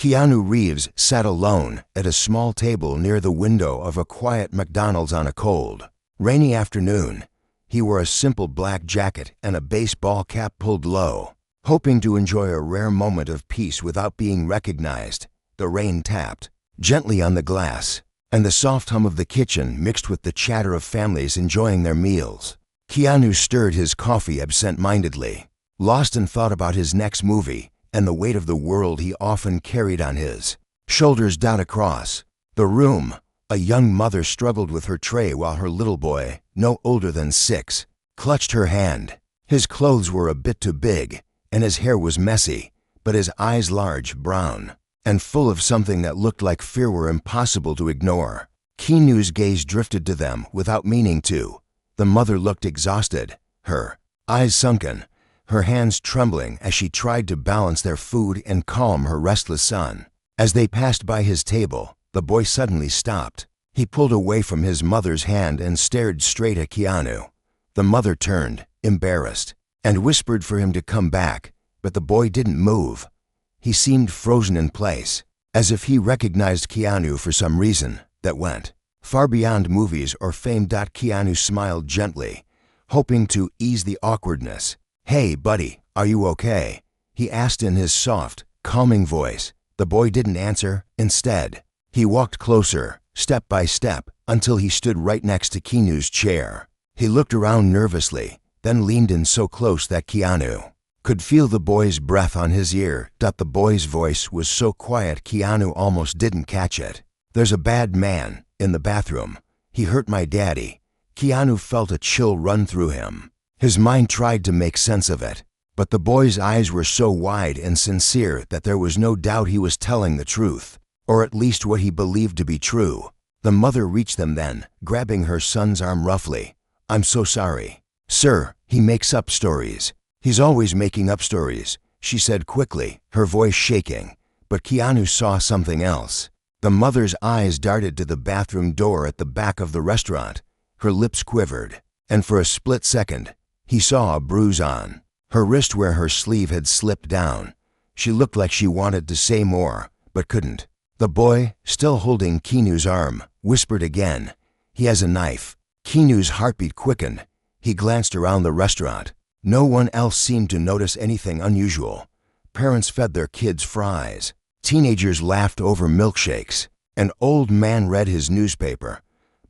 Keanu Reeves sat alone at a small table near the window of a quiet McDonald's on a cold, rainy afternoon. He wore a simple black jacket and a baseball cap pulled low, hoping to enjoy a rare moment of peace without being recognized. The rain tapped gently on the glass, and the soft hum of the kitchen mixed with the chatter of families enjoying their meals. Keanu stirred his coffee absent-mindedly, lost in thought about his next movie and the weight of the world he often carried on his shoulders. Across the room, a young mother struggled with her tray while her little boy, no older than 6, clutched her hand. His clothes were a bit too big, and his hair was messy, but his eyes large, brown, and full of something that looked like fear were impossible to ignore. Keanu's gaze drifted to them without meaning to. The mother looked exhausted, her eyes sunken, her hands trembling as she tried to balance their food and calm her restless son. As they passed by his table, the boy suddenly stopped. He pulled away from his mother's hand and stared straight at Keanu. The mother turned, embarrassed, and whispered for him to come back, but the boy didn't move. He seemed frozen in place, as if he recognized Keanu for some reason that went far beyond movies or fame. Keanu smiled gently, hoping to ease the awkwardness. "Hey, buddy, are you okay?" he asked in his soft, calming voice. The boy didn't answer. Instead, he walked closer, step by step, until he stood right next to Keanu's chair. He looked around nervously, then leaned in so close that Keanu could feel the boy's breath on his ear. The boy's voice was so quiet Keanu almost didn't catch it. "There's a bad man in the bathroom. He hurt my daddy." Keanu felt a chill run through him. His mind tried to make sense of it, but the boy's eyes were so wide and sincere that there was no doubt he was telling the truth, or at least what he believed to be true. The mother reached them then, grabbing her son's arm roughly. "I'm so sorry. Sir, he makes up stories. He's always making up stories," she said quickly, her voice shaking. But Keanu saw something else. The mother's eyes darted to the bathroom door at the back of the restaurant. Her lips quivered, and for a split second, he saw a bruise on her wrist where her sleeve had slipped down. She looked like she wanted to say more, but couldn't. The boy, still holding Keanu's arm, whispered again, "He has a knife." Keanu's heartbeat quickened. He glanced around the restaurant. No one else seemed to notice anything unusual. Parents fed their kids fries. Teenagers laughed over milkshakes. An old man read his newspaper.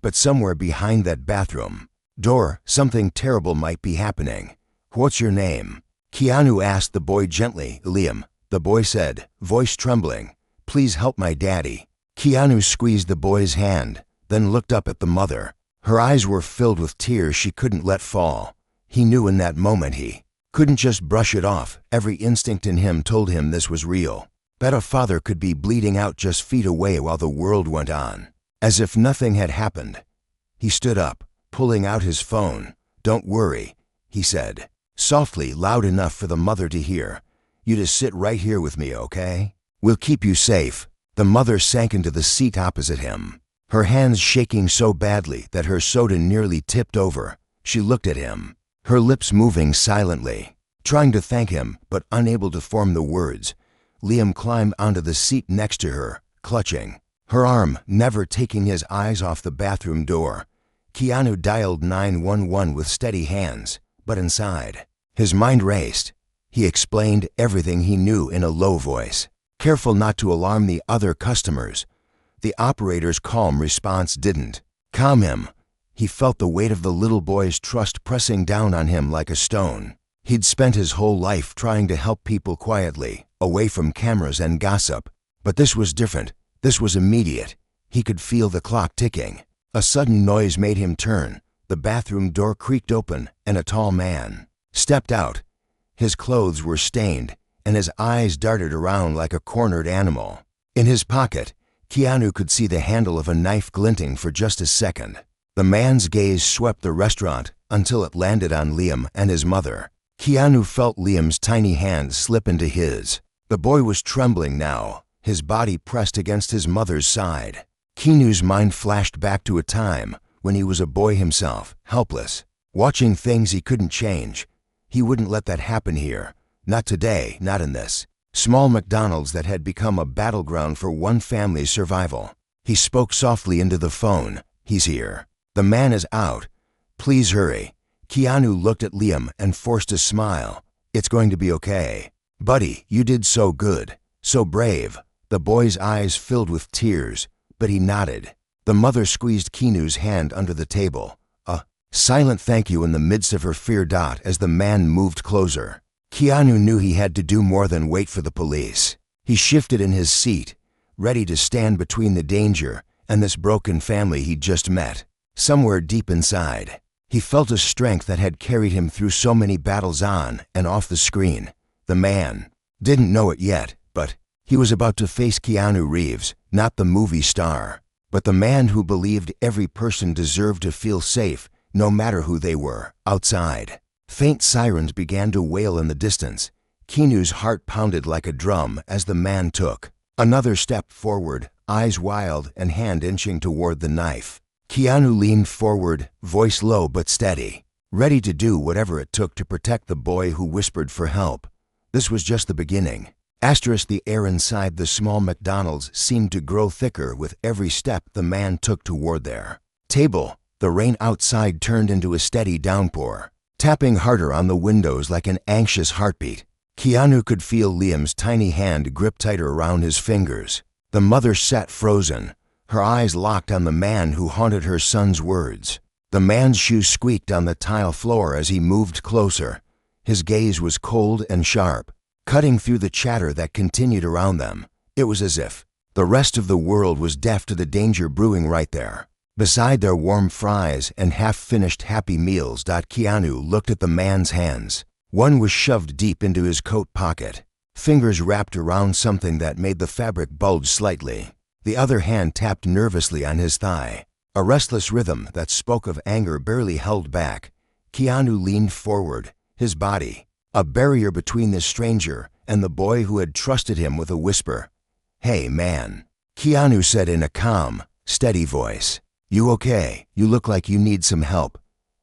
But somewhere behind that bathroom door, something terrible might be happening. "What's your name?" Keanu asked the boy gently. "Liam," the boy said, voice trembling. "Please help my daddy." Keanu squeezed the boy's hand, then looked up at the mother. Her eyes were filled with tears she couldn't let fall. He knew in that moment he couldn't just brush it off. Every instinct in him told him this was real. That a father could be bleeding out just feet away while the world went on. As if nothing had happened, he stood up, pulling out his phone. "Don't worry," he said, softly, loud enough for the mother to hear. "You just sit right here with me, okay? We'll keep you safe." The mother sank into the seat opposite him, her hands shaking so badly that her soda nearly tipped over. She looked at him, her lips moving silently, trying to thank him but unable to form the words. Liam climbed onto the seat next to her, clutching her arm, never taking his eyes off the bathroom door. Keanu dialed 911 with steady hands, but inside, his mind raced. He explained everything he knew in a low voice, careful not to alarm the other customers. The operator's calm response didn't calm him. He felt the weight of the little boy's trust pressing down on him like a stone. He'd spent his whole life trying to help people quietly, away from cameras and gossip. But this was different. This was immediate. He could feel the clock ticking. A sudden noise made him turn. The bathroom door creaked open, and a tall man stepped out. His clothes were stained, and his eyes darted around like a cornered animal. In his pocket, Keanu could see the handle of a knife glinting for just a second. The man's gaze swept the restaurant until it landed on Liam and his mother. Keanu felt Liam's tiny hand slip into his. The boy was trembling now, his body pressed against his mother's side. Keanu's mind flashed back to a time when he was a boy himself, helpless, watching things he couldn't change. He wouldn't let that happen here. Not today, not in this Small McDonald's that had become a battleground for one family's survival. He spoke softly into the phone. "He's here. The man is out. Please hurry." Keanu looked at Liam and forced a smile. "It's going to be okay. Buddy, you did so good. So brave." The boy's eyes filled with tears, but he nodded. The mother squeezed Keanu's hand under the table. A silent thank you in the midst of her fear. As the man moved closer, Keanu knew he had to do more than wait for the police. He shifted in his seat, ready to stand between the danger and this broken family he'd just met. Somewhere deep inside, he felt a strength that had carried him through so many battles on and off the screen. The man didn't know it yet, but he was about to face Keanu Reeves, not the movie star, but the man who believed every person deserved to feel safe, no matter who they were. Outside, faint sirens began to wail in the distance. Keanu's heart pounded like a drum as the man took another step forward, eyes wild and hand inching toward the knife. Keanu leaned forward, voice low but steady, ready to do whatever it took to protect the boy who whispered for help. This was just the beginning. The air inside the small McDonald's seemed to grow thicker with every step the man took toward their table. The rain outside turned into a steady downpour, tapping harder on the windows like an anxious heartbeat. Keanu could feel Liam's tiny hand grip tighter around his fingers. The mother sat frozen, her eyes locked on the man who haunted her son's words. The man's shoes squeaked on the tile floor as he moved closer. His gaze was cold and sharp, cutting through the chatter that continued around them. It was as if the rest of the world was deaf to the danger brewing right there. Beside their warm fries and half-finished Happy Meals. Keanu looked at the man's hands. One was shoved deep into his coat pocket, fingers wrapped around something that made the fabric bulge slightly. The other hand tapped nervously on his thigh, a restless rhythm that spoke of anger barely held back. Keanu leaned forward, his body a barrier between this stranger and the boy who had trusted him with a whisper. "Hey, man," Keanu said in a calm, steady voice. "You okay? You look like you need some help."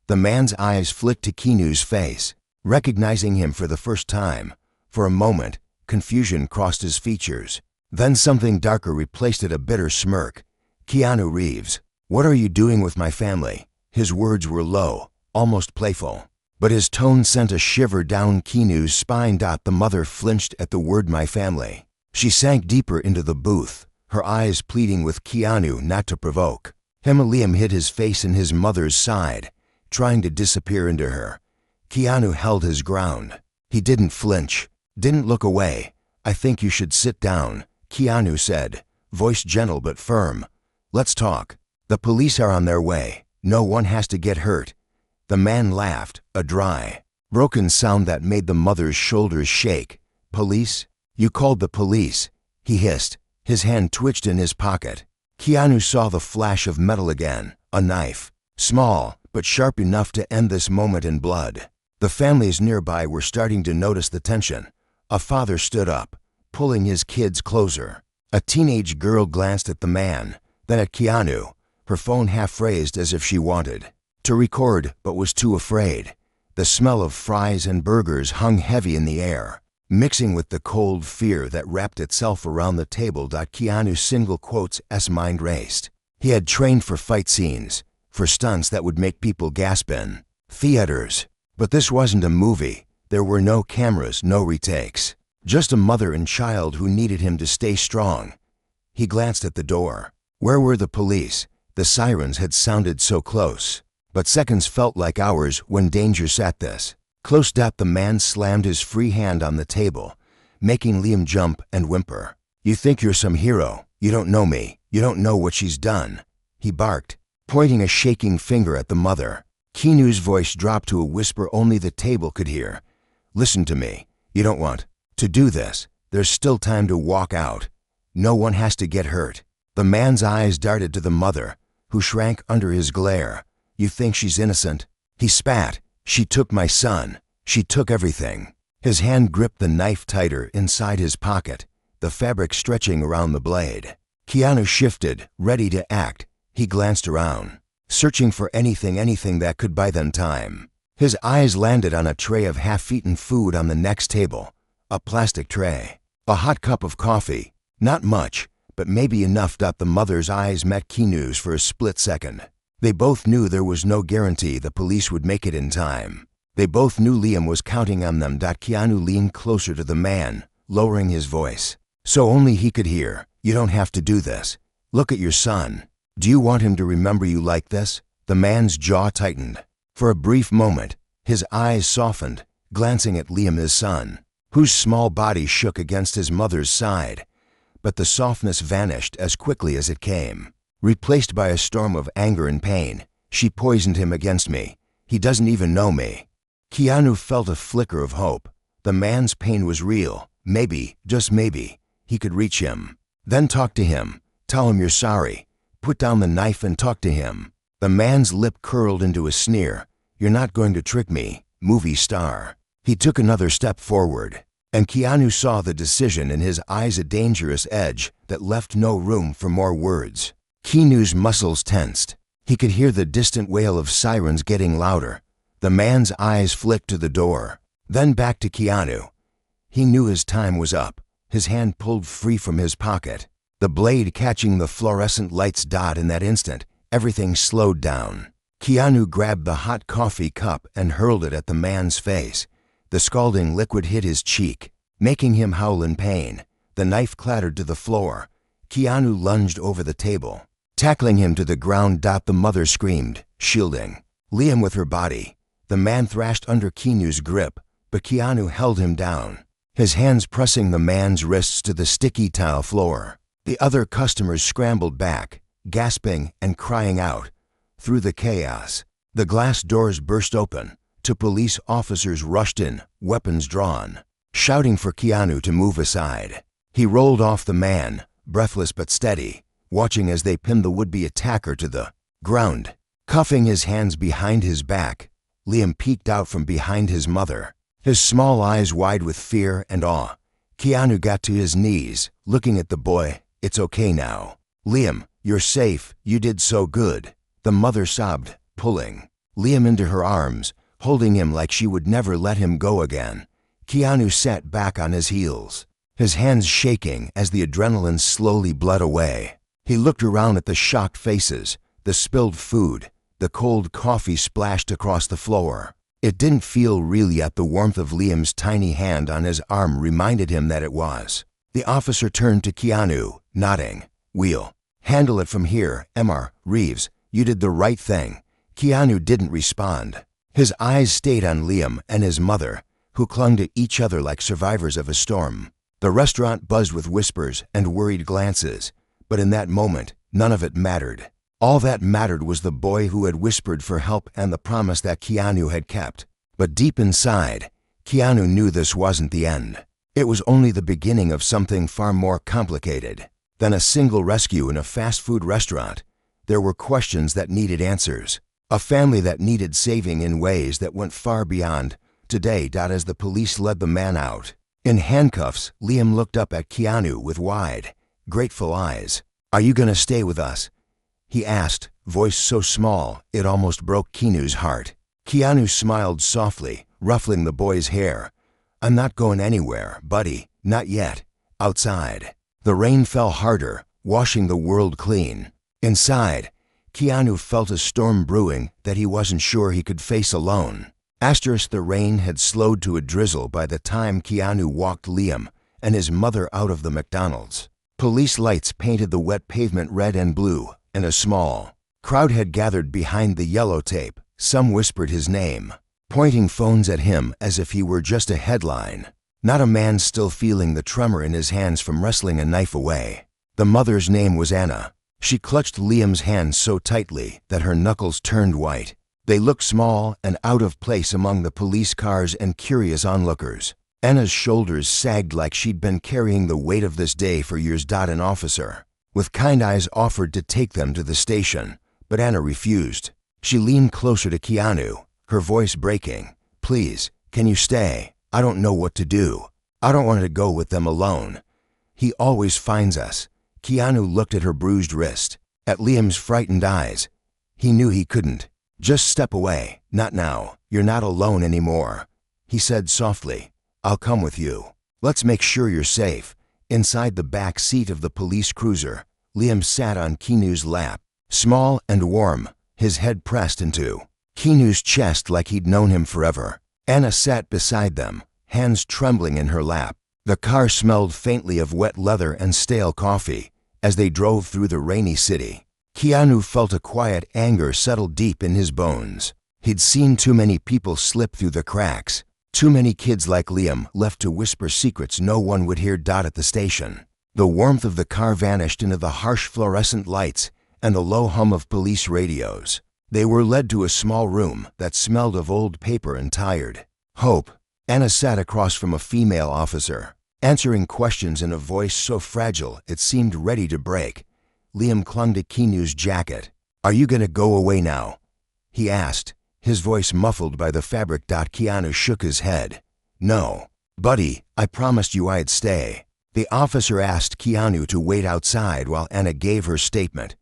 The man's eyes flicked to Keanu's face, recognizing him for the first time. For a moment, confusion crossed his features. Then something darker replaced it, a bitter smirk. "Keanu Reeves, what are you doing with my family?" His words were low, almost playful, but his tone sent a shiver down Keanu's spine. The mother flinched at the word "my family." She sank deeper into the booth, her eyes pleading with Keanu not to provoke him. Liam hid his face in his mother's side, trying to disappear into her. Keanu held his ground. He didn't flinch, didn't look away. "I think you should sit down," Keanu said, voice gentle but firm. "Let's talk. The police are on their way. No one has to get hurt." The man laughed, a dry, broken sound that made the mother's shoulders shake. "Police? You called the police?" he hissed. His hand twitched in his pocket. Keanu saw the flash of metal again, a knife, small but sharp enough to end this moment in blood. The families nearby were starting to notice the tension. A father stood up, pulling his kids closer. A teenage girl glanced at the man, then at Keanu, her phone half raised as if she wanted to record but was too afraid. The smell of fries and burgers hung heavy in the air, mixing with the cold fear that wrapped itself around the table. Keanu's single quotes s mind raced. He had trained for fight scenes, for stunts that would make people gasp in theaters. But this wasn't a movie. There were no cameras, no retakes. Just a mother and child who needed him to stay strong. He glanced at the door. Where were the police? The sirens had sounded so close, but seconds felt like hours when danger sat this close. The man slammed his free hand on the table, making Liam jump and whimper. "You think you're some hero. You don't know me. You don't know what she's done," he barked, pointing a shaking finger at the mother. Keanu's voice dropped to a whisper only the table could hear. "Listen to me. You don't want to do this. There's still time to walk out. No one has to get hurt." The man's eyes darted to the mother, who shrank under his glare. "You think she's innocent?" he spat. "She took my son. She took everything." His hand gripped the knife tighter inside his pocket, the fabric stretching around the blade. Keanu shifted, ready to act. He glanced around, searching for anything that could buy them time. His eyes landed on a tray of half-eaten food on the next table, a plastic tray. A hot cup of coffee. Not much, but maybe enough. The mother's eyes met Keanu's for a split second. They both knew there was no guarantee the police would make it in time. They both knew Liam was counting on them. Keanu leaned closer to the man, lowering his voice, so only he could hear. You don't have to do this. Look at your son. Do you want him to remember you like this? The man's jaw tightened. For a brief moment, his eyes softened, glancing at Liam, his son, whose small body shook against his mother's side. But the softness vanished as quickly as it came, replaced by a storm of anger and pain. She poisoned him against me. He doesn't even know me. Keanu felt a flicker of hope. The man's pain was real. Maybe, just maybe, he could reach him. Then talk to him. Tell him you're sorry. Put down the knife and talk to him. The man's lip curled into a sneer. You're not going to trick me, movie star. He took another step forward, and Keanu saw the decision in his eyes, a dangerous edge that left no room for more words. Keanu's muscles tensed. He could hear the distant wail of sirens getting louder. The man's eyes flicked to the door, then back to Keanu. He knew his time was up. His hand pulled free from his pocket, the blade catching the fluorescent light's dot. In that instant, everything slowed down. Keanu grabbed the hot coffee cup and hurled it at the man's face. The scalding liquid hit his cheek, making him howl in pain. The knife clattered to the floor. Keanu lunged over the table, tackling him to the ground. The mother screamed, shielding Liam with her body. The man thrashed under Keanu's grip, but Keanu held him down, his hands pressing the man's wrists to the sticky tile floor. The other customers scrambled back, gasping and crying out. Through the chaos, the glass doors burst open. Two police officers rushed in, weapons drawn, shouting for Keanu to move aside. He rolled off the man, breathless but steady, watching as they pinned the would-be attacker to the ground. Cuffing his hands behind his back, Liam peeked out from behind his mother, his small eyes wide with fear and awe. Keanu got to his knees, looking at the boy. It's okay now. Liam, you're safe. You did so good. The mother sobbed, pulling Liam into her arms, holding him like she would never let him go again. Keanu sat back on his heels, his hands shaking as the adrenaline slowly bled away. He looked around at the shocked faces, the spilled food, the cold coffee splashed across the floor. It didn't feel real yet. The warmth of Liam's tiny hand on his arm reminded him that it was. The officer turned to Keanu, nodding. We'll handle it from here, Mr. Reeves. You did the right thing. Keanu didn't respond. His eyes stayed on Liam and his mother, who clung to each other like survivors of a storm. The restaurant buzzed with whispers and worried glances, but in that moment, none of it mattered. All that mattered was the boy who had whispered for help and the promise that Keanu had kept. But deep inside, Keanu knew this wasn't the end. It was only the beginning of something far more complicated than a single rescue in a fast food restaurant. There were questions that needed answers, a family that needed saving in ways that went far beyond today. As the police led the man out in handcuffs, Liam looked up at Keanu with wide, grateful eyes. Are you gonna stay with us? He asked, voice so small it almost broke Keanu's heart. Keanu smiled softly, ruffling the boy's hair. I'm not going anywhere, buddy, not yet. Outside, the rain fell harder, washing the world clean. Inside, Keanu felt a storm brewing that he wasn't sure he could face alone. The rain had slowed to a drizzle by the time Keanu walked Liam and his mother out of the Mcdonald's. Police lights painted the wet pavement red and blue, and a small crowd had gathered behind the yellow tape. Some whispered his name, pointing phones at him as if he were just a headline, not a man still feeling the tremor in his hands from wrestling a knife away. The mother's name was Anna. She clutched Liam's hand so tightly that her knuckles turned white. They looked small and out of place among the police cars and curious onlookers. Anna's shoulders sagged like she'd been carrying the weight of this day for years. An officer with kind eyes offered to take them to the station, but Anna refused. She leaned closer to Keanu, her voice breaking. Please, can you stay? I don't know what to do. I don't want to go with them alone. He always finds us. Keanu looked at her bruised wrist, at Liam's frightened eyes. He knew he couldn't. Just step away. Not now. You're not alone anymore. He said softly, I'll come with you. Let's make sure you're safe. Inside the back seat of the police cruiser, Liam sat on Keanu's lap, small and warm, his head pressed into Keanu's chest like he'd known him forever. Anna sat beside them, hands trembling in her lap. The car smelled faintly of wet leather and stale coffee as they drove through the rainy city. Keanu felt a quiet anger settle deep in his bones. He'd seen too many people slip through the cracks. Too many kids like Liam left to whisper secrets no one would hear. At the station, the warmth of the car vanished into the harsh fluorescent lights and the low hum of police radios. They were led to a small room that smelled of old paper and tired. Hope. Anna sat across from a female officer, answering questions in a voice so fragile it seemed ready to break. Liam clung to Keanu's jacket. "Are you gonna go away now?" he asked, his voice muffled by the fabric. Keanu shook his head. "No. Buddy, I promised you I'd stay." The officer asked Keanu to wait outside while Anna gave her statement.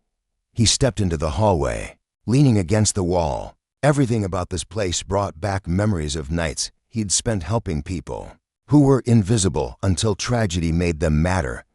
He stepped into the hallway, leaning against the wall. Everything about this place brought back memories of nights he'd spent helping people who were invisible until tragedy made them matter.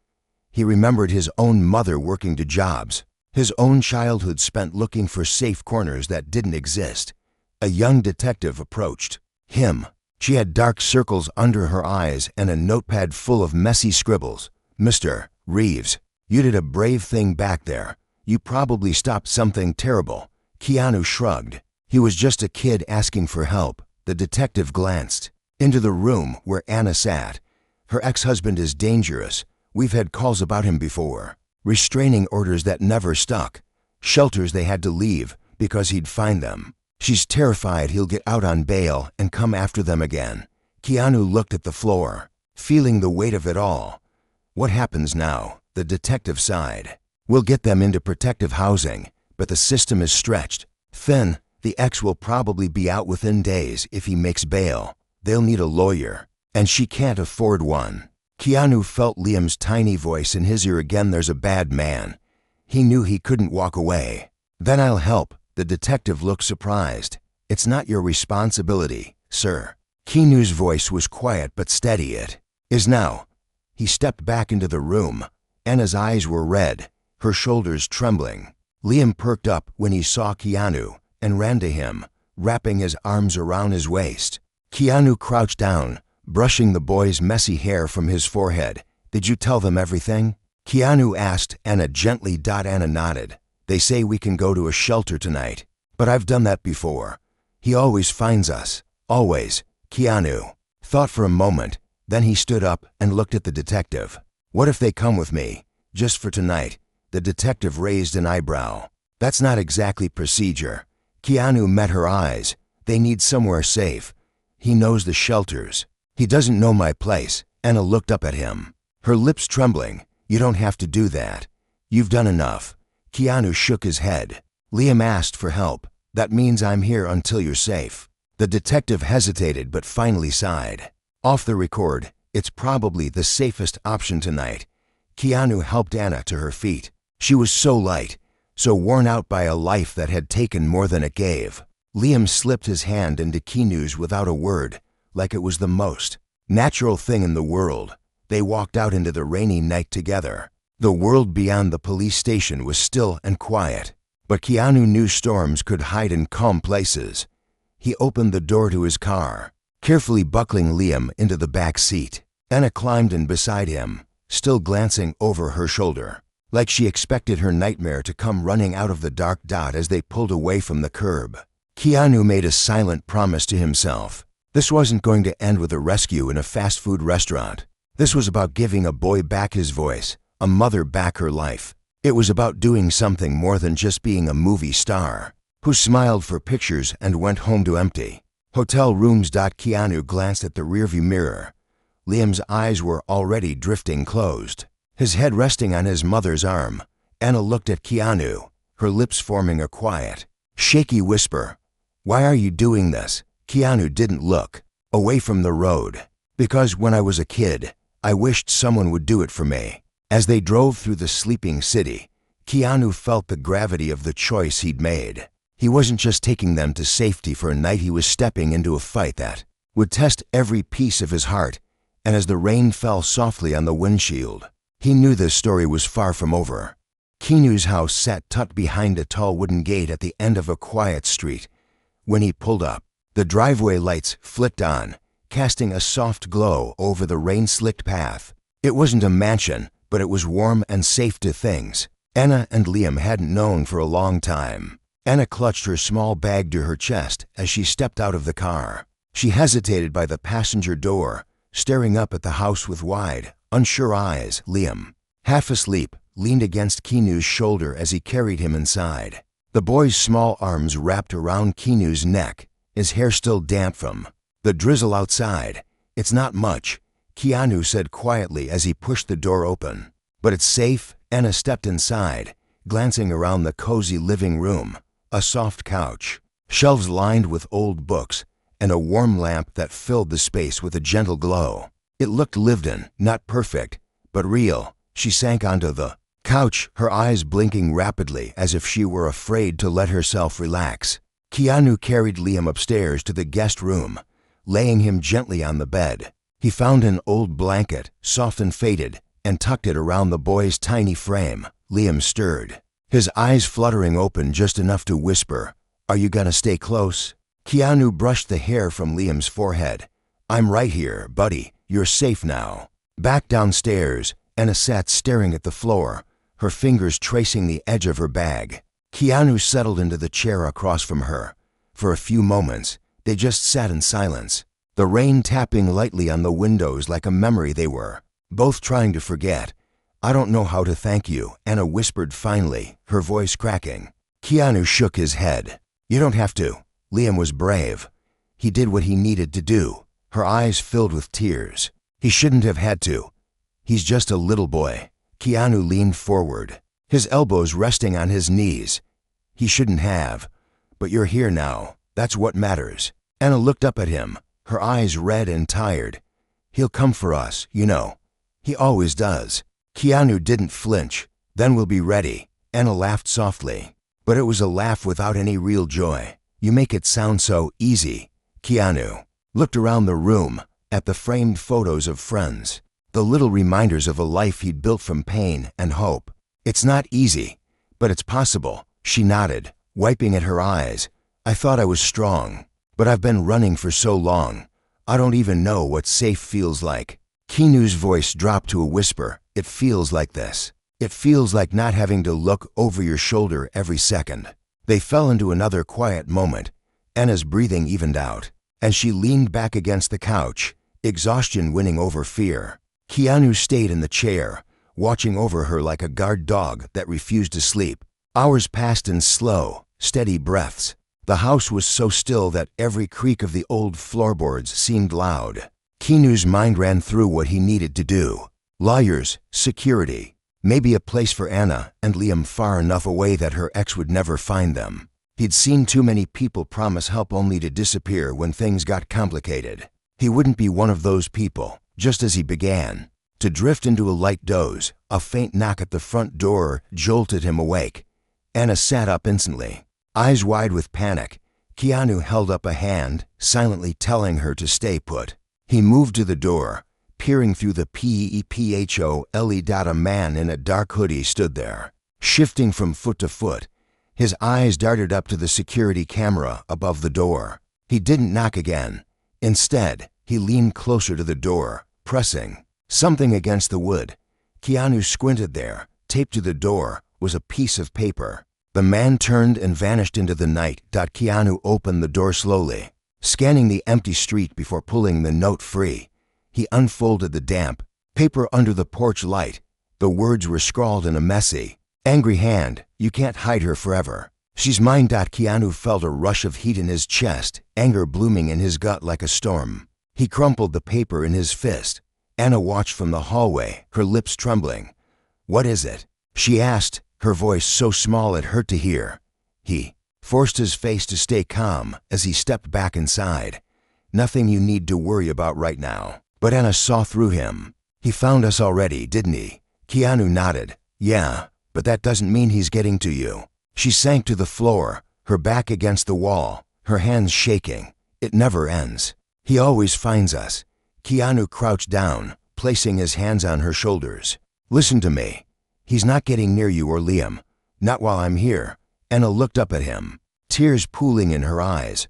He remembered his own mother working 2 jobs, his own childhood spent looking for safe corners that didn't exist. A young detective approached him. She had dark circles under her eyes and a notepad full of messy scribbles. "Mr. Reeves, you did a brave thing back there. You probably stopped something terrible." Keanu shrugged. He was just a kid asking for help. The detective glanced into the room where Anna sat. "Her ex-husband is dangerous. We've had calls about him before. Restraining orders that never stuck. Shelters they had to leave because he'd find them. She's terrified he'll get out on bail and come after them again." Keanu looked at the floor, feeling the weight of it all. "What happens now?" The detective sighed. "We'll get them into protective housing, but the system is stretched thin. The ex will probably be out within days if he makes bail. They'll need a lawyer, and she can't afford one." Keanu felt Liam's tiny voice in his ear again. "There's a bad man." He knew he couldn't walk away. "Then I'll help." The detective looked surprised. "It's not your responsibility, sir." Keanu's voice was quiet but steady. "It is now." He stepped back into the room. Anna's eyes were red, her shoulders trembling. Liam perked up when he saw Keanu and ran to him, wrapping his arms around his waist. Keanu crouched down, brushing the boy's messy hair from his forehead. "Did you tell them everything?" Keanu asked Anna gently. Anna nodded. "They say we can go to a shelter tonight, but I've done that before. He always finds us. Always." Keanu thought for a moment, then he stood up and looked at the detective. "What if they come with me, just for tonight?" The detective raised an eyebrow. "That's not exactly procedure." Keanu met her eyes. "They need somewhere safe. He knows the shelters." "He doesn't know my place." Anna looked up at him, her lips trembling. "You don't have to do that. You've done enough." Keanu shook his head. "Liam asked for help. That means I'm here until you're safe." The detective hesitated but finally sighed. "Off the record, it's probably the safest option tonight." Keanu helped Anna to her feet. She was so light, so worn out by a life that had taken more than it gave. Liam slipped his hand into Keanu's without a word, like it was the most natural thing in the world. They walked out into the rainy night together. The world beyond the police station was still and quiet, but Keanu knew storms could hide in calm places. He opened the door to his car, carefully buckling Liam into the back seat. Anna climbed in beside him, still glancing over her shoulder, like she expected her nightmare to come running out of the dark. As they pulled away from the curb, Keanu made a silent promise to himself. This wasn't going to end with a rescue in a fast food restaurant. This was about giving a boy back his voice, a mother back her life. It was about doing something more than just being a movie star who smiled for pictures and went home to empty hotel rooms. Keanu glanced at the rearview mirror. Liam's eyes were already drifting closed, his head resting on his mother's arm. Anna looked at Keanu, her lips forming a quiet, shaky whisper. "Why are you doing this?" Keanu didn't look away from the road. "Because when I was a kid, I wished someone would do it for me." As they drove through the sleeping city, Keanu felt the gravity of the choice he'd made. He wasn't just taking them to safety for a night. He was stepping into a fight that would test every piece of his heart, and as the rain fell softly on the windshield, he knew this story was far from over. Keanu's house sat tucked behind a tall wooden gate at the end of a quiet street. When he pulled up, the driveway lights flicked on, casting a soft glow over the rain-slicked path. It wasn't a mansion, but it was warm and safe to things Anna and Liam hadn't known for a long time. Anna clutched her small bag to her chest as she stepped out of the car. She hesitated by the passenger door, staring up at the house with wide, unsure eyes. Liam, half asleep, leaned against Keanu's shoulder as he carried him inside. The boy's small arms wrapped around Keanu's neck, his hair still damp from the drizzle outside. "It's not much," Keanu said quietly as he pushed the door open. "But it's safe." Anna stepped inside, glancing around the cozy living room. A soft couch, shelves lined with old books, and a warm lamp that filled the space with a gentle glow. It looked lived in, not perfect, but real. She sank onto the couch, her eyes blinking rapidly as if she were afraid to let herself relax. Keanu carried Liam upstairs to the guest room, laying him gently on the bed. He found an old blanket, soft and faded, and tucked it around the boy's tiny frame. Liam stirred, his eyes fluttering open just enough to whisper, "Are you gonna stay close?" Keanu brushed the hair from Liam's forehead. "I'm right here, buddy. You're safe now." Back downstairs, Anna sat staring at the floor, her fingers tracing the edge of her bag. Keanu settled into the chair across from her. For a few moments, they just sat in silence, the rain tapping lightly on the windows like a memory they were both trying to forget. "I don't know how to thank you," Anna whispered finally, her voice cracking. Keanu shook his head. "You don't have to." Liam was brave. He did what he needed to do. Her eyes filled with tears. "He shouldn't have had to. He's just a little boy." Keanu leaned forward, his elbows resting on his knees. "He shouldn't have. But you're here now. That's what matters." Anna looked up at him, her eyes red and tired. "He'll come for us, you know. He always does." Keanu didn't flinch. "Then we'll be ready." Anna laughed softly, but it was a laugh without any real joy. "You make it sound so easy." Keanu looked around the room, at the framed photos of friends, the little reminders of a life he'd built from pain and hope. "It's not easy, but it's possible." She nodded, wiping at her eyes. "I thought I was strong, but I've been running for so long. I don't even know what safe feels like." Keanu's voice dropped to a whisper. "It feels like this. It feels like not having to look over your shoulder every second." They fell into another quiet moment. Anna's breathing evened out, and she leaned back against the couch, exhaustion winning over fear. Keanu stayed in the chair, watching over her like a guard dog that refused to sleep. Hours passed in slow, steady breaths. The house was so still that every creak of the old floorboards seemed loud. Keanu's mind ran through what he needed to do. Lawyers, security, maybe a place for Anna and Liam far enough away that her ex would never find them. He'd seen too many people promise help only to disappear when things got complicated. He wouldn't be one of those people. Just as he began to drift into a light doze, a faint knock at the front door jolted him awake. Anna sat up instantly, eyes wide with panic. Keanu held up a hand, silently telling her to stay put. He moved to the door, peering through the peephole. A man in a dark hoodie stood there, shifting from foot to foot. His eyes darted up to the security camera above the door. He didn't knock again. Instead, he leaned closer to the door, pressing something against the wood. Keanu squinted there. Taped to the door was a piece of paper. The man turned and vanished into the night. Keanu opened the door slowly, scanning the empty street before pulling the note free. He unfolded the damp paper under the porch light. The words were scrawled in a messy, angry hand. "You can't hide her forever. She's mine." Keanu felt a rush of heat in his chest, anger blooming in his gut like a storm. He crumpled the paper in his fist. Anna watched from the hallway, her lips trembling. "What is it?" she asked, her voice so small it hurt to hear. He forced his face to stay calm as he stepped back inside. "Nothing you need to worry about right now." But Anna saw through him. "He found us already, didn't he?" Keanu nodded. "Yeah, but that doesn't mean he's getting to you." She sank to the floor, her back against the wall, her hands shaking. "It never ends. He always finds us." Keanu crouched down, placing his hands on her shoulders. Listen to me. He's not getting near you or Liam. Not while I'm here. Anna looked up at him, tears pooling in her eyes.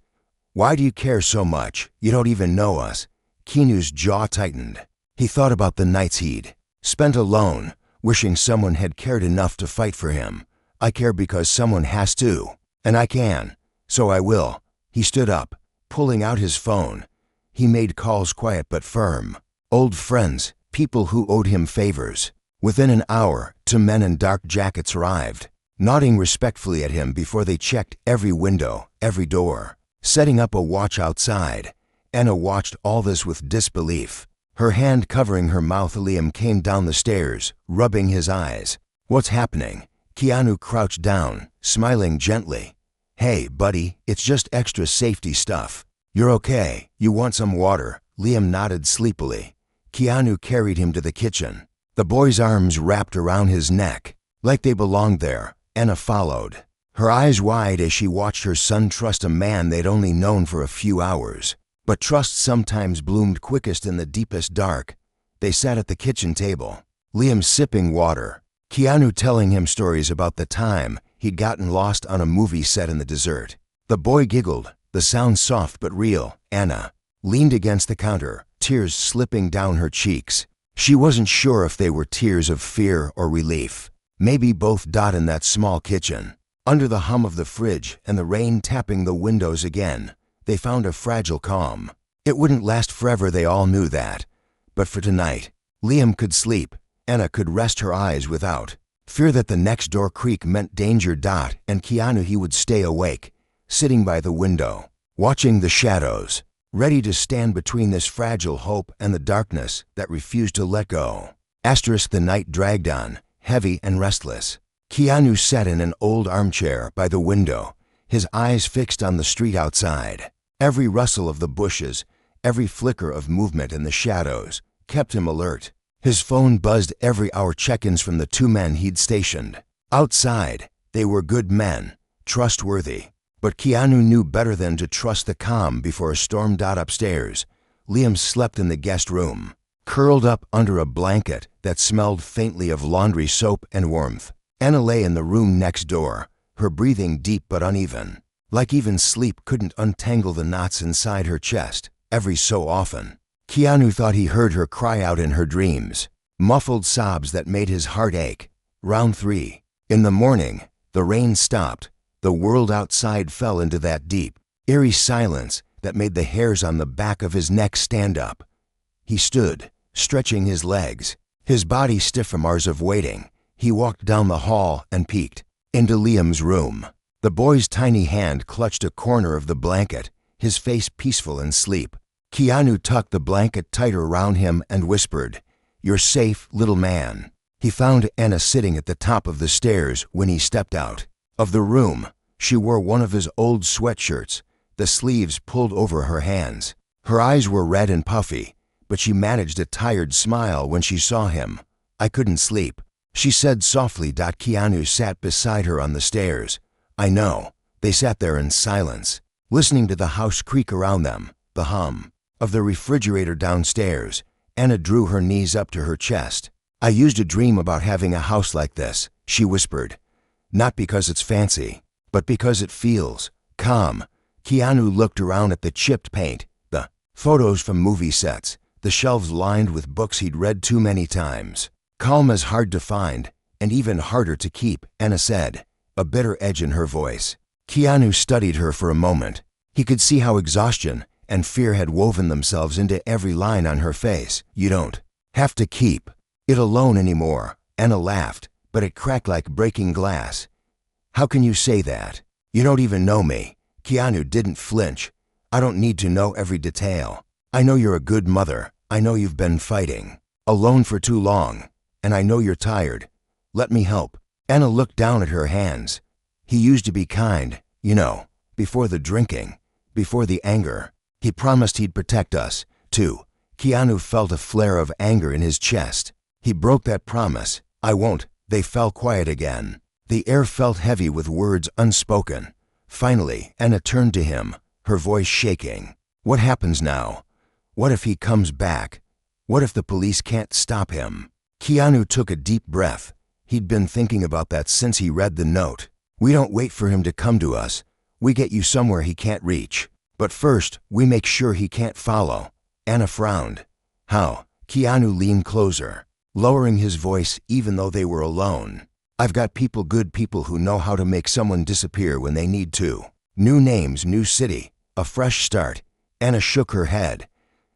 Why do you care so much? You don't even know us. Keanu's jaw tightened. He thought about the nights he'd spent alone, wishing someone had cared enough to fight for him. I care because someone has to, and I can, so I will. He stood up, pulling out his phone. He made calls quiet but firm. Old friends, people who owed him favors. Within an hour, 2 men in dark jackets arrived, nodding respectfully at him before they checked every window, every door, setting up a watch outside. Anna watched all this with disbelief. Her hand covering her mouth. Liam came down the stairs, rubbing his eyes. What's happening? Keanu crouched down, smiling gently. Hey, buddy, it's just extra safety stuff. You're okay. You want some water? Liam nodded sleepily. Keanu carried him to the kitchen. The boy's arms wrapped around his neck, like they belonged there. Anna followed, her eyes wide as she watched her son trust a man they'd only known for a few hours. But trust sometimes bloomed quickest in the deepest dark. They sat at the kitchen table, Liam sipping water, Keanu telling him stories about the time he'd gotten lost on a movie set in the desert. The boy giggled, the sound soft but real. Anna leaned against the counter, tears slipping down her cheeks. She wasn't sure if they were tears of fear or relief. Maybe both. In that small kitchen, under the hum of the fridge and the rain tapping the windows again, they found a fragile calm. It wouldn't last forever, they all knew that. But for tonight, Liam could sleep. Anna could rest her eyes without fear that the next door creak meant danger. And Keanu, he would stay awake, sitting by the window, watching the shadows, ready to stand between this fragile hope and the darkness that refused to let go. The night dragged on, heavy and restless. Keanu sat in an old armchair by the window, his eyes fixed on the street outside. Every rustle of the bushes, every flicker of movement in the shadows, kept him alert. His phone buzzed every hour, check-ins from the 2 men he'd stationed. Outside, they were good men, trustworthy. But Keanu knew better than to trust the calm before a storm. Upstairs, Liam slept in the guest room, curled up under a blanket that smelled faintly of laundry soap and warmth. Anna lay in the room next door, her breathing deep but uneven, like even sleep couldn't untangle the knots inside her chest. Every so often, Keanu thought he heard her cry out in her dreams, muffled sobs that made his heart ache. Round 3. In the morning, the rain stopped. The world outside fell into that deep, eerie silence that made the hairs on the back of his neck stand up. He stood, stretching his legs, his body stiff from hours of waiting. He walked down the hall and peeked into Liam's room. The boy's tiny hand clutched a corner of the blanket, his face peaceful in sleep. Keanu tucked the blanket tighter around him and whispered, "You're safe, little man." He found Anna sitting at the top of the stairs when he stepped out of the room. She wore one of his old sweatshirts, the sleeves pulled over her hands. Her eyes were red and puffy, but she managed a tired smile when she saw him. "I couldn't sleep," she said softly. Keanu sat beside her on the stairs. "I know." They sat there in silence, listening to the house creak around them, the hum of the refrigerator downstairs. Anna drew her knees up to her chest. "I used to dream about having a house like this," she whispered. "Not because it's fancy, but because it feels calm." Keanu looked around at the chipped paint, the photos from movie sets, the shelves lined with books he'd read too many times. "Calm is hard to find, and even harder to keep," Anna said, a bitter edge in her voice. Keanu studied her for a moment. He could see how exhaustion and fear had woven themselves into every line on her face. "You don't have to keep it alone anymore," Anna laughed, but it cracked like breaking glass. "How can you say that? You don't even know me." Keanu didn't flinch. "I don't need to know every detail. I know you're a good mother. I know you've been fighting alone for too long, and I know you're tired. Let me help." Anna looked down at her hands. "He used to be kind, before the drinking, before the anger. He promised he'd protect us, too." Keanu felt a flare of anger in his chest. He broke that promise. "I won't." They fell quiet again. The air felt heavy with words unspoken. Finally, Anna turned to him, her voice shaking. "What happens now? What if he comes back? What if the police can't stop him? Keanu took a deep breath. He'd been thinking about that since he read the note. We don't wait for him to come to us. We get you somewhere he can't reach. But first, we make sure he can't follow. Anna frowned. How? Keanu leaned closer, lowering his voice even though they were alone. I've got good people who know how to make someone disappear when they need to. New names, new city, a fresh start. Anna shook her head.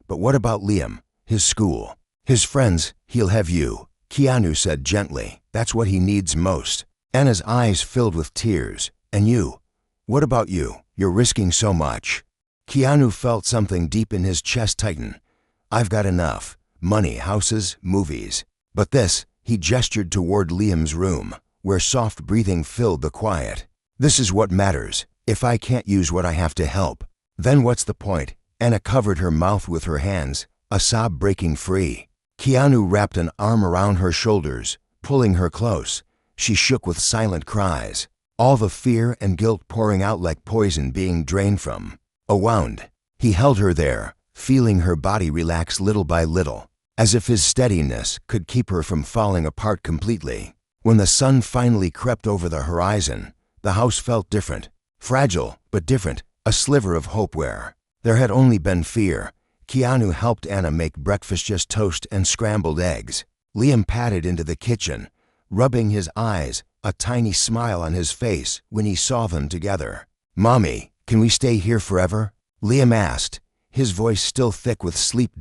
But what about Liam? His school? His friends? He'll have you. Keanu said gently. That's what he needs most. Anna's eyes filled with tears. And you? What about you? You're risking so much. Keanu felt something deep in his chest tighten. I've got enough. Money, houses, movies. But this, he gestured toward Liam's room, where soft breathing filled the quiet. This is what matters. If I can't use what I have to help, then what's the point? Anna covered her mouth with her hands, a sob breaking free. Keanu wrapped an arm around her shoulders, pulling her close. She shook with silent cries, all the fear and guilt pouring out like poison being drained from. Awound, he held her there, feeling her body relax little by little, as if his steadiness could keep her from falling apart completely. When the sun finally crept over the horizon, the house felt different, fragile but different, a sliver of hope where there had only been fear. Keanu helped Anna make breakfast, just toast and scrambled eggs. Liam padded into the kitchen, rubbing his eyes, a tiny smile on his face when he saw them together. Mommy, can we stay here forever? Liam asked, his voice still thick with sleep.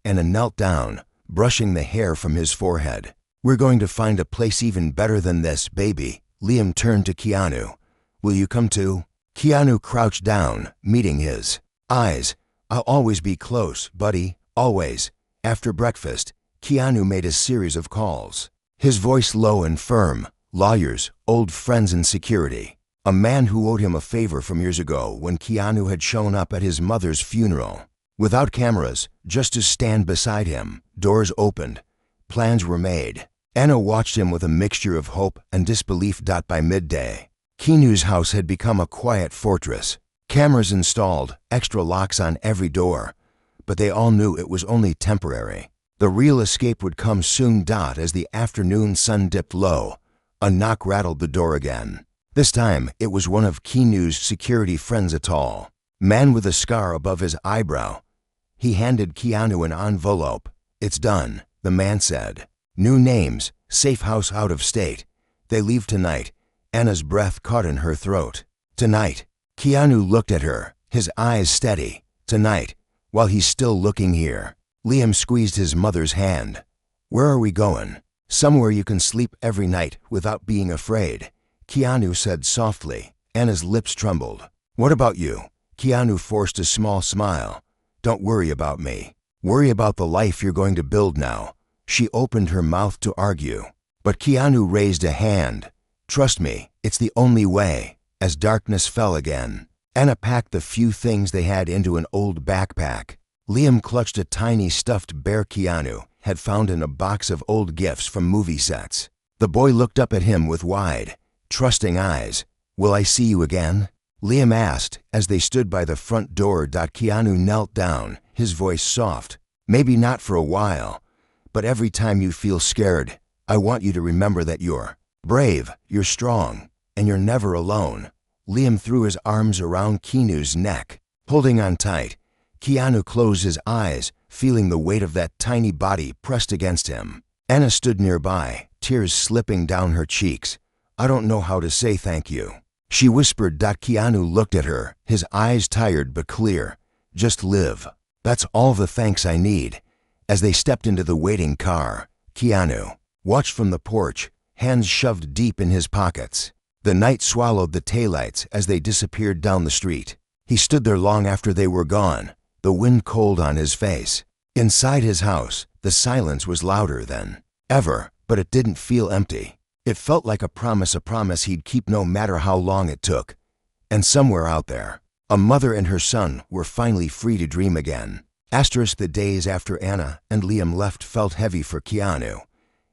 Anna knelt down, brushing the hair from his forehead. We're going to find a place even better than this, baby. Liam turned to Keanu. Will you come too? Keanu crouched down, meeting his eyes. I'll always be close, buddy, always. After breakfast, Keanu made a series of calls, his voice low and firm. Lawyers, old friends and security. A man who owed him a favor from years ago when Keanu had shown up at his mother's funeral. Without cameras, just to stand beside him, doors opened. Plans were made. Anna watched him with a mixture of hope and disbelief. By midday, Keanu's house had become a quiet fortress. Cameras installed, extra locks on every door. But they all knew it was only temporary. The real escape would come soon. As the afternoon sun dipped low, a knock rattled the door again. This time, it was one of Keanu's security friends, a tall man with a scar above his eyebrow. He handed Keanu an envelope. It's done, the man said. New names, safe house out of state. They leave tonight. Anna's breath caught in her throat. Tonight. Keanu looked at her, his eyes steady. Tonight, while he's still looking here. Liam squeezed his mother's hand. Where are we going? Somewhere you can sleep every night without being afraid. Keanu said softly. Anna's lips trembled. What about you? Keanu forced a small smile. Don't worry about me. Worry about the life you're going to build now. She opened her mouth to argue, but Keanu raised a hand. Trust me, it's the only way. As darkness fell again, Anna packed the few things they had into an old backpack. Liam clutched a tiny stuffed bear Keanu had found in a box of old gifts from movie sets. The boy looked up at him with wide, trusting eyes. Will I see you again? Liam asked as they stood by the front door. Keanu knelt down, his voice soft. Maybe not for a while, but every time you feel scared, I want you to remember that you're brave, you're strong, and you're never alone. Liam threw his arms around Keanu's neck, holding on tight. Keanu closed his eyes, feeling the weight of that tiny body pressed against him. Anna stood nearby, tears slipping down her cheeks. I don't know how to say thank you, she whispered. Keanu looked at her, his eyes tired but clear. Just live. That's all the thanks I need. As they stepped into the waiting car, Keanu watched from the porch, hands shoved deep in his pockets. The night swallowed the taillights as they disappeared down the street. He stood there long after they were gone, the wind cold on his face. Inside his house, the silence was louder than ever, but it didn't feel empty. It felt like a promise he'd keep no matter how long it took. And somewhere out there, a mother and her son were finally free to dream again. The days after Anna and Liam left felt heavy for Keanu.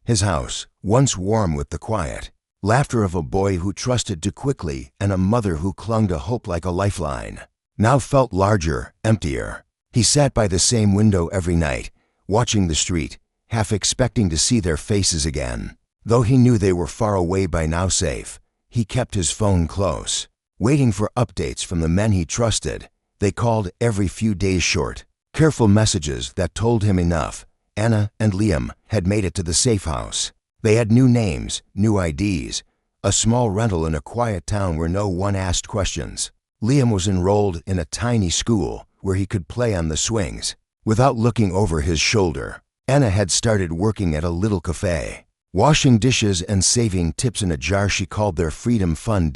His house, once warm with the quiet laughter of a boy who trusted too quickly and a mother who clung to hope like a lifeline, now felt larger, emptier. He sat by the same window every night, watching the street, half expecting to see their faces again. Though he knew they were far away by now safe, he kept his phone close, waiting for updates from the men he trusted. They called every few days short, careful messages that told him enough. Anna and Liam had made it to the safe house. They had new names, new IDs, a small rental in a quiet town where no one asked questions. Liam was enrolled in a tiny school where he could play on the swings without looking over his shoulder. Anna had started working at a little cafe, washing dishes and saving tips in a jar she called their Freedom Fund.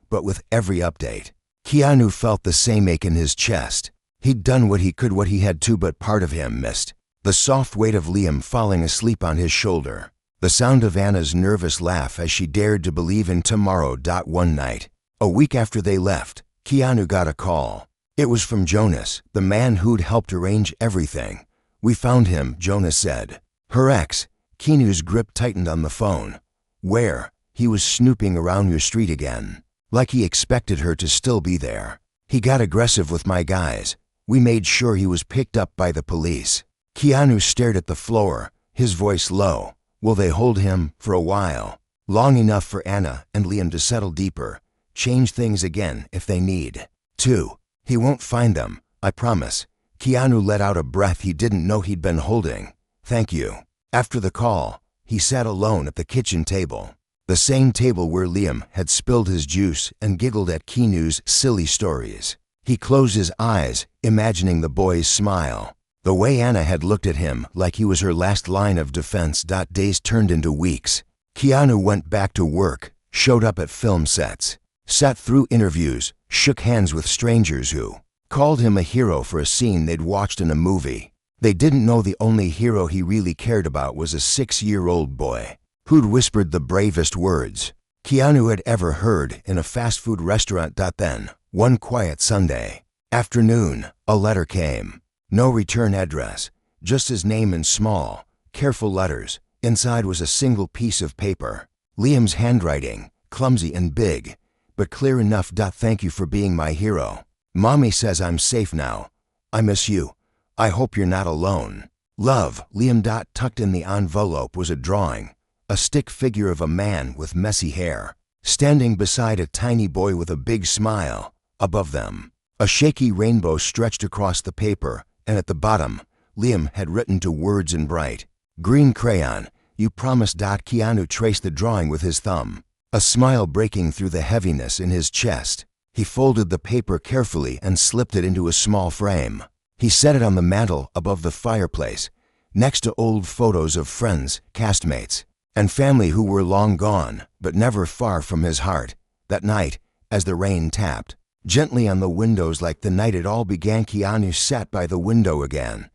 But with every update, Keanu felt the same ache in his chest. He'd done what he could, what he had to, but part of him missed. The soft weight of Liam falling asleep on his shoulder. The sound of Anna's nervous laugh as she dared to believe in tomorrow. One night, a week after they left, Keanu got a call. It was from Jonas, the man who'd helped arrange everything. "We found him," Jonas said. Her ex. Keanu's grip tightened on the phone. "Where?" "He was snooping around your street again." Like he expected her to still be there. "He got aggressive with my guys. We made sure he was picked up by the police." Keanu stared at the floor, his voice low. "Will they hold him for a while?" "Long enough for Anna and Liam to settle deeper. Change things again if they need to. He won't find them, I promise." Keanu let out a breath he didn't know he'd been holding. "Thank you." After the call, he sat alone at the kitchen table. The same table where Liam had spilled his juice and giggled at Keanu's silly stories. He closed his eyes, imagining the boy's smile. The way Anna had looked at him like he was her last line of defense. Days turned into weeks. Keanu went back to work, showed up at film sets, sat through interviews, shook hands with strangers who called him a hero for a scene they'd watched in a movie. They didn't know the only hero he really cared about was a 6-year-old boy who'd whispered the bravest words Keanu had ever heard in a fast food restaurant. Then, one quiet Sunday afternoon, a letter came. No return address, just his name in small, careful letters. Inside was a single piece of paper. Liam's handwriting, clumsy and big, but clear enough. "Thank you for being my hero. Mommy says I'm safe now. I miss you. I hope you're not alone. Love, Liam." Tucked in the envelope was a drawing, a stick figure of a man with messy hair, standing beside a tiny boy with a big smile. Above them, a shaky rainbow stretched across the paper, and at the bottom, Liam had written to words in bright green crayon, "You promised." Keanu traced the drawing with his thumb, a smile breaking through the heaviness in his chest. He folded the paper carefully and slipped it into a small frame. He set it on the mantel above the fireplace, next to old photos of friends, castmates, and family who were long gone, but never far from his heart. That night, as the rain tapped gently on the windows like the night it all began, Keanu sat by the window again.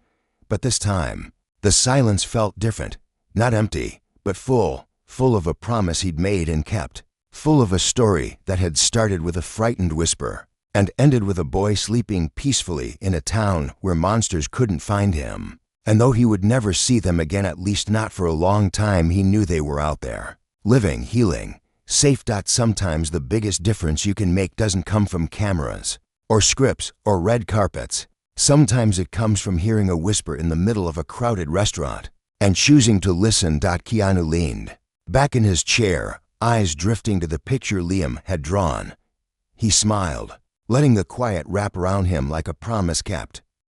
But this time, the silence felt different. Not empty, but full of a promise he'd made and kept. Full of a story that had started with a frightened whisper and ended with a boy sleeping peacefully in a town where monsters couldn't find him. And though he would never see them again, at least not for a long time, he knew they were out there, living, healing, safe. Sometimes the biggest difference you can make doesn't come from cameras, or scripts, or red carpets. Sometimes it comes from hearing a whisper in the middle of a crowded restaurant and choosing to listen. Keanu leaned back in his chair, eyes drifting to the picture Liam had drawn. He smiled, letting the quiet wrap around him like a promise kept.